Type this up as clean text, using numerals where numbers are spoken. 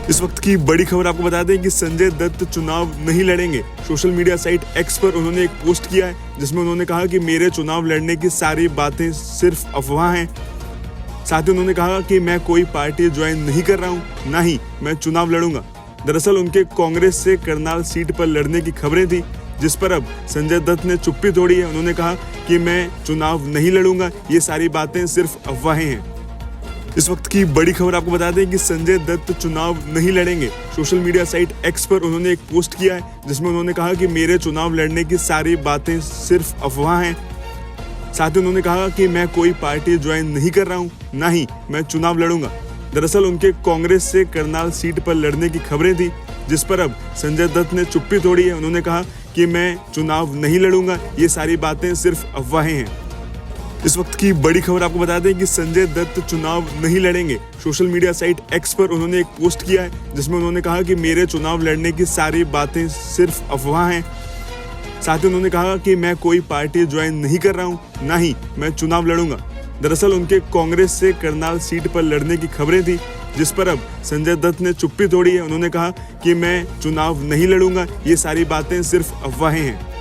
इस वक्त की बड़ी खबर आपको बता दें कि संजय दत्त चुनाव नहीं लड़ेंगे। सोशल मीडिया साइट एक्स पर उन्होंने एक पोस्ट किया है जिसमें उन्होंने कहा कि मेरे चुनाव लड़ने की सारी बातें सिर्फ अफवाह हैं। साथ ही उन्होंने कहा कि मैं कोई पार्टी ज्वाइन नहीं कर रहा हूं, ना ही मैं चुनाव लड़ूंगा। दरअसल उनके कांग्रेस से करनाल सीट पर लड़ने की खबरें थी, जिस पर अब संजय दत्त ने चुप्पी तोड़ी है। उन्होंने कहा कि मैं चुनाव नहीं लड़ूंगा, ये सारी बातें सिर्फ अफवाहें हैं। इस वक्त की बड़ी खबर आपको बता दें कि संजय दत्त चुनाव नहीं लड़ेंगे। सोशल मीडिया साइट एक्स पर उन्होंने एक पोस्ट किया है जिसमें उन्होंने कहा कि मेरे चुनाव लड़ने की सारी बातें सिर्फ अफवाह हैं। साथ ही उन्होंने कहा कि मैं कोई पार्टी ज्वाइन नहीं कर रहा हूं, ना ही मैं चुनाव लड़ूंगा। दरअसल उनके कांग्रेस से करनाल सीट पर लड़ने की खबरें थी, जिस पर अब संजय दत्त ने चुप्पी तोड़ी है। उन्होंने कहा कि मैं चुनाव नहीं लड़ूंगा, ये सारी बातें सिर्फ अफवाहें हैं। इस वक्त की बड़ी खबर आपको बता दें कि संजय दत्त चुनाव नहीं लड़ेंगे। सोशल मीडिया साइट एक्स पर उन्होंने एक पोस्ट किया है जिसमें उन्होंने कहा कि मेरे चुनाव लड़ने की सारी बातें सिर्फ अफवाह हैं। साथ ही उन्होंने कहा कि मैं कोई पार्टी ज्वाइन नहीं कर रहा हूं, ना ही मैं चुनाव लड़ूंगा। दरअसल उनके कांग्रेस से करनाल सीट पर लड़ने की खबरें थी, जिस पर अब संजय दत्त ने चुप्पी तोड़ी है। उन्होंने कहा कि मैं चुनाव नहीं लड़ूंगा, ये सारी बातें सिर्फ अफवाहें हैं।